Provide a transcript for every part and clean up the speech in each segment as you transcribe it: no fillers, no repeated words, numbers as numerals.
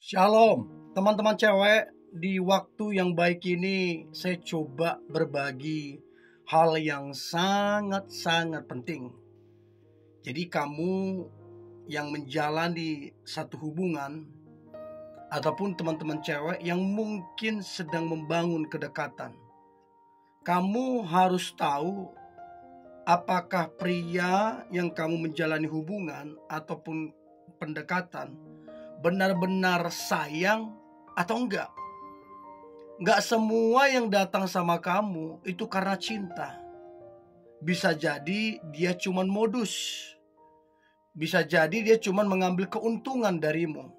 Shalom, teman-teman cewek. Di waktu yang baik ini saya coba berbagi hal yang sangat-sangat penting. Jadi kamu yang menjalani satu hubungan ataupun teman-teman cewek yang mungkin sedang membangun kedekatan, kamu harus tahu apakah pria yang kamu menjalani hubungan ataupun pendekatan benar-benar sayang atau enggak. Enggak semua yang datang sama kamu itu karena cinta. Bisa jadi dia cuman modus. Bisa jadi dia cuman mengambil keuntungan darimu.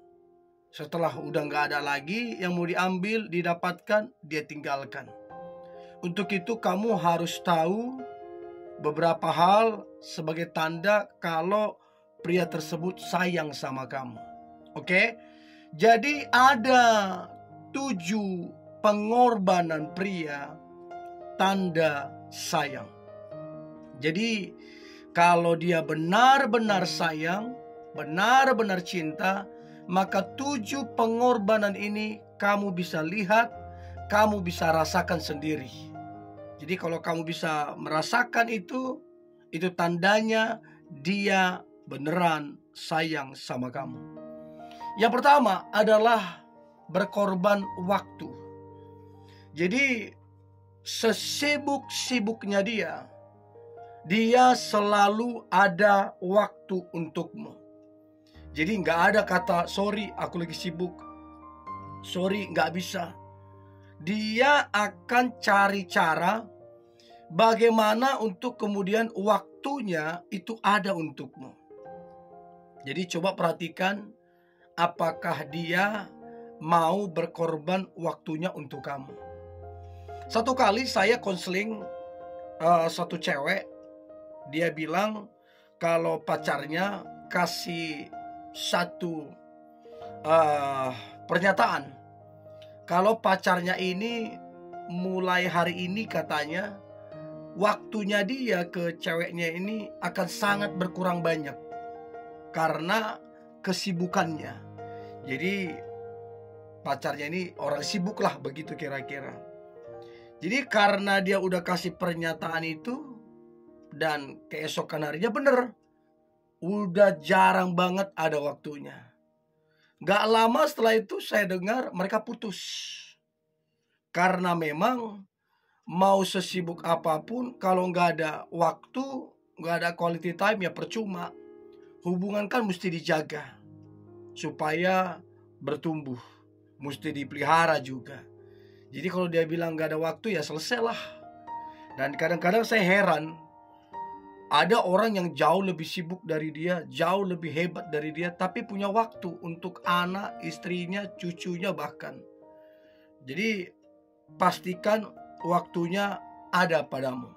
Setelah udah enggak ada lagi yang mau diambil, didapatkan, dia tinggalkan. Untuk itu kamu harus tahu beberapa hal sebagai tanda kalau pria tersebut sayang sama kamu. Oke? Jadi ada 7 pengorbanan pria tanda sayang. Jadi kalau dia benar-benar sayang, benar-benar cinta, maka 7 pengorbanan ini kamu bisa lihat, kamu bisa rasakan sendiri. Jadi kalau kamu bisa merasakan itu tandanya dia beneran sayang sama kamu. Yang pertama adalah berkorban waktu. Jadi sesibuk-sibuknya dia selalu ada waktu untukmu. Jadi nggak ada kata sorry aku lagi sibuk, sorry nggak bisa. Dia akan cari cara bagaimana untuk kemudian waktunya itu ada untukmu. Jadi coba perhatikan apakah dia mau berkorban waktunya untuk kamu. Satu kali saya konseling satu cewek. Dia bilang kalau pacarnya kasih satu pernyataan, kalau pacarnya ini mulai hari ini katanya waktunya dia ke ceweknya ini akan sangat berkurang banyak karena kesibukannya. Jadi pacarnya ini orang sibuk lah, begitu kira-kira. Jadi karena dia udah kasih pernyataan itu, dan keesokan harinya bener, udah jarang banget ada waktunya. Gak lama setelah itu saya dengar mereka putus. Karena memang mau sesibuk apapun, kalau gak ada waktu, gak ada quality time, ya percuma. Hubungan kan mesti dijaga supaya bertumbuh, mesti dipelihara juga. Jadi kalau dia bilang gak ada waktu, ya selesai lah. Dan kadang-kadang saya heran, ada orang yang jauh lebih sibuk dari dia, jauh lebih hebat dari dia, tapi punya waktu untuk anak, istrinya, cucunya bahkan. Jadi pastikan waktunya ada padamu.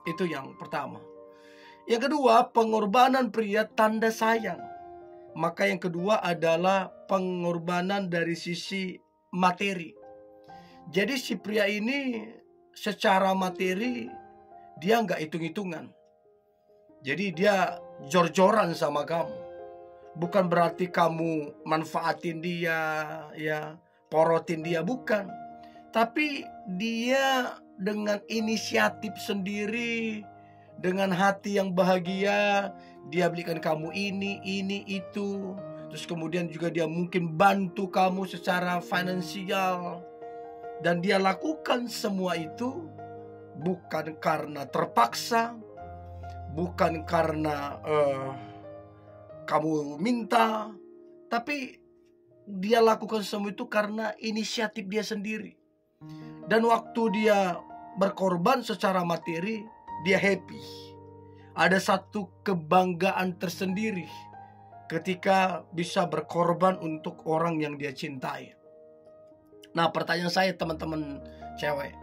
Itu yang pertama. Yang kedua, pengorbanan pria tanda sayang. Maka yang kedua adalah pengorbanan dari sisi materi. Jadi si pria ini secara materi dia nggak hitung-hitungan. Jadi dia jor-joran sama kamu. Bukan berarti kamu manfaatin dia, ya, porotin dia, bukan. Tapi dia dengan inisiatif sendiri, dengan hati yang bahagia, dia belikan kamu ini, itu. Terus kemudian juga dia mungkin bantu kamu secara finansial. Dan dia lakukan semua itu bukan karena terpaksa, bukan karena kamu minta, tapi dia lakukan semua itu karena inisiatif dia sendiri. Dan waktu dia berkorban secara materi, dia happy. Ada satu kebanggaan tersendiri ketika bisa berkorban untuk orang yang dia cintai. Nah, pertanyaan saya teman-teman cewek,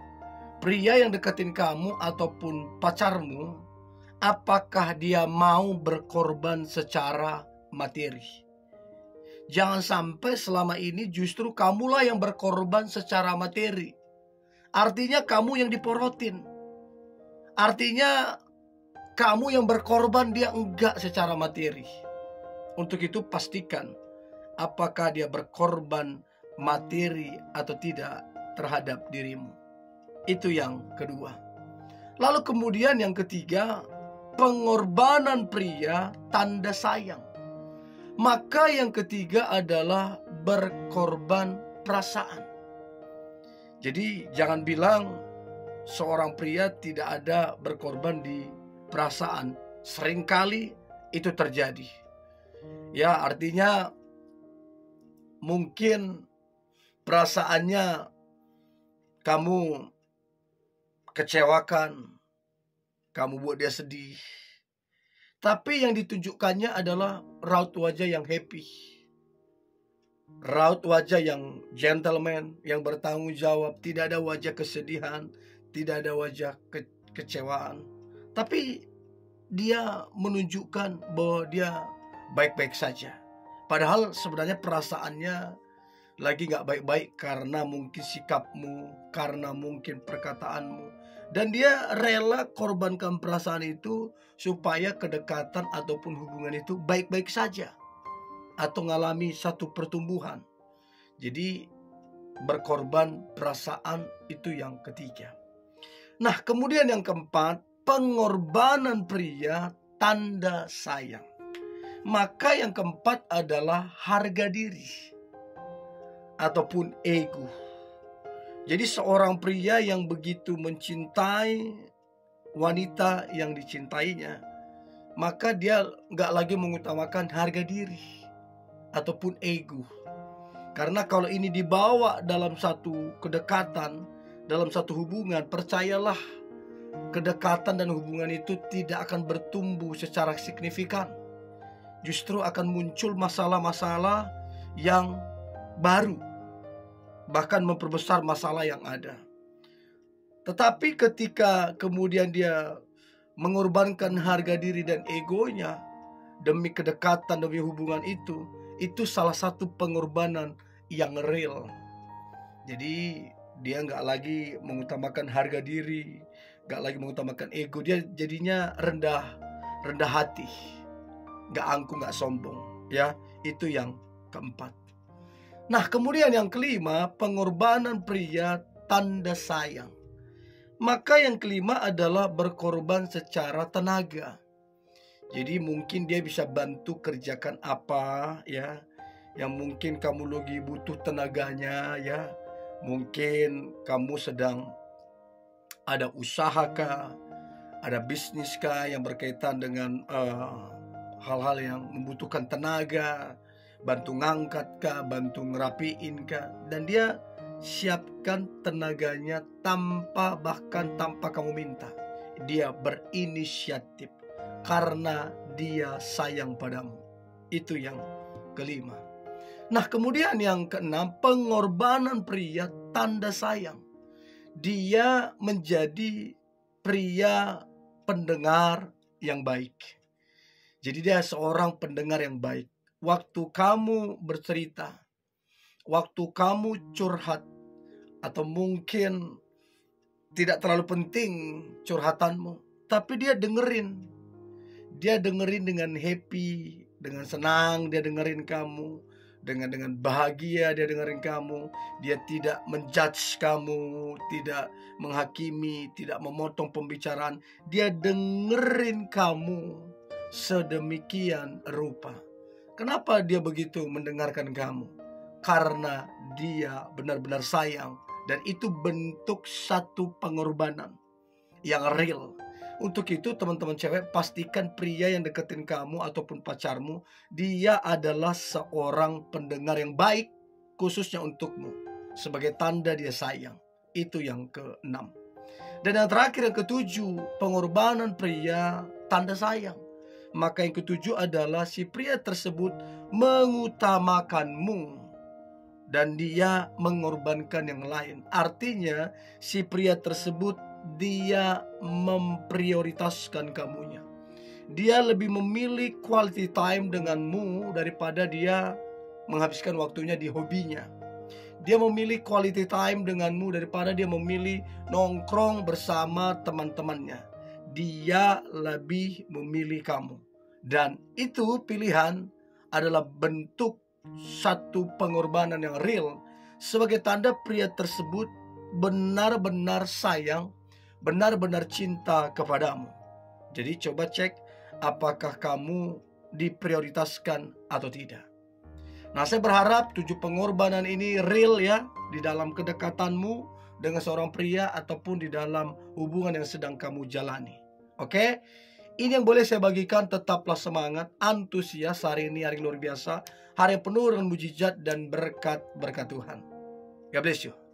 pria yang deketin kamu ataupun pacarmu, apakah dia mau berkorban secara materi? Jangan sampai selama ini justru kamulah yang berkorban secara materi. Artinya kamu yang diporotin. Artinya Kamu yang berkorban, dia enggak secara materi. Untuk itu pastikan apakah dia berkorban materi atau tidak terhadap dirimu. Itu yang kedua. Lalu kemudian yang ketiga, pengorbanan pria tanda sayang. Maka yang ketiga adalah berkorban perasaan. Jadi jangan bilang seorang pria tidak ada berkorban di perasaan. Seringkali itu terjadi. Ya, artinya mungkin perasaannya kamu kecewakan, kamu buat dia sedih. Tapi yang ditunjukkannya adalah raut wajah yang happy, raut wajah yang gentleman, yang bertanggung jawab. Tidak ada wajah kesedihan, tidak ada wajah kekecewaan. Tapi dia menunjukkan bahwa dia baik-baik saja. Padahal sebenarnya perasaannya lagi gak baik-baik karena mungkin sikapmu, karena mungkin perkataanmu. Dan dia rela korbankan perasaan itu supaya kedekatan ataupun hubungan itu baik-baik saja, atau mengalami satu pertumbuhan. Jadi berkorban perasaan itu yang ketiga. Nah, kemudian yang keempat, pengorbanan pria tanda sayang. Maka yang keempat adalah harga diri ataupun ego. Jadi seorang pria yang begitu mencintai wanita yang dicintainya, maka dia gak lagi mengutamakan harga diri ataupun ego. Karena kalau ini dibawa dalam satu kedekatan, dalam satu hubungan, percayalah, kedekatan dan hubungan itu tidak akan bertumbuh secara signifikan. Justru akan muncul masalah-masalah yang baru, bahkan memperbesar masalah yang ada. Tetapi ketika kemudian dia mengorbankan harga diri dan egonya demi kedekatan, demi hubungan itu salah satu pengorbanan yang real. Jadi dia nggak lagi mengutamakan harga diri, nggak lagi mengutamakan ego. Dia jadinya rendah hati, nggak angkuh, nggak sombong. Ya, itu yang keempat. Nah, kemudian yang kelima, pengorbanan pria tanda sayang. Maka yang kelima adalah berkorban secara tenaga. Jadi mungkin dia bisa bantu kerjakan apa ya, yang mungkin kamu lagi butuh tenaganya ya. Mungkin kamu sedang ada usaha kah, ada bisnis kah yang berkaitan dengan hal-hal yang membutuhkan tenaga, bantu ngangkat kah, bantu ngerapiin kah, dan dia siapkan tenaganya bahkan tanpa kamu minta. Dia berinisiatif karena dia sayang padamu. Itu yang kelima. Nah, kemudian yang keenam, pengorbanan pria tanda sayang. Dia menjadi pria pendengar yang baik. Jadi dia seorang pendengar yang baik. Waktu kamu bercerita, waktu kamu curhat, atau mungkin tidak terlalu penting curhatanmu, tapi dia dengerin. Dia dengerin dengan happy, dengan senang dia dengerin kamu. Dengan bahagia dia dengerin kamu. Dia tidak menjudge kamu, tidak menghakimi, tidak memotong pembicaraan. Dia dengerin kamu sedemikian rupa. Kenapa dia begitu mendengarkan kamu? Karena dia benar-benar sayang. Dan itu bentuk satu pengorbanan yang real. Untuk itu teman-teman cewek, pastikan pria yang deketin kamu ataupun pacarmu, dia adalah seorang pendengar yang baik, khususnya untukmu, sebagai tanda dia sayang. Itu yang keenam. Dan yang terakhir, yang ketujuh, pengorbanan pria tanda sayang. Maka yang ketujuh adalah si pria tersebut mengutamakanmu dan dia mengorbankan yang lain. Artinya si pria tersebut dia memprioritaskan kamunya. Dia lebih memilih quality time denganmu daripada dia menghabiskan waktunya di hobinya. Dia memilih quality time denganmu daripada dia memilih nongkrong bersama teman-temannya. dia lebih memilih kamu. Dan itu pilihan adalah bentuk satu pengorbanan yang real, sebagai tanda pria tersebut benar-benar sayang, benar-benar cinta kepadamu. Jadi coba cek apakah kamu diprioritaskan atau tidak. Nah, saya berharap 7 pengorbanan ini real ya di dalam kedekatanmu dengan seorang pria ataupun di dalam hubungan yang sedang kamu jalani. Oke? Ini yang boleh saya bagikan. Tetaplah semangat, antusias. Hari ini hari luar biasa, hari penuh dengan mujizat dan berkat Tuhan. God bless you.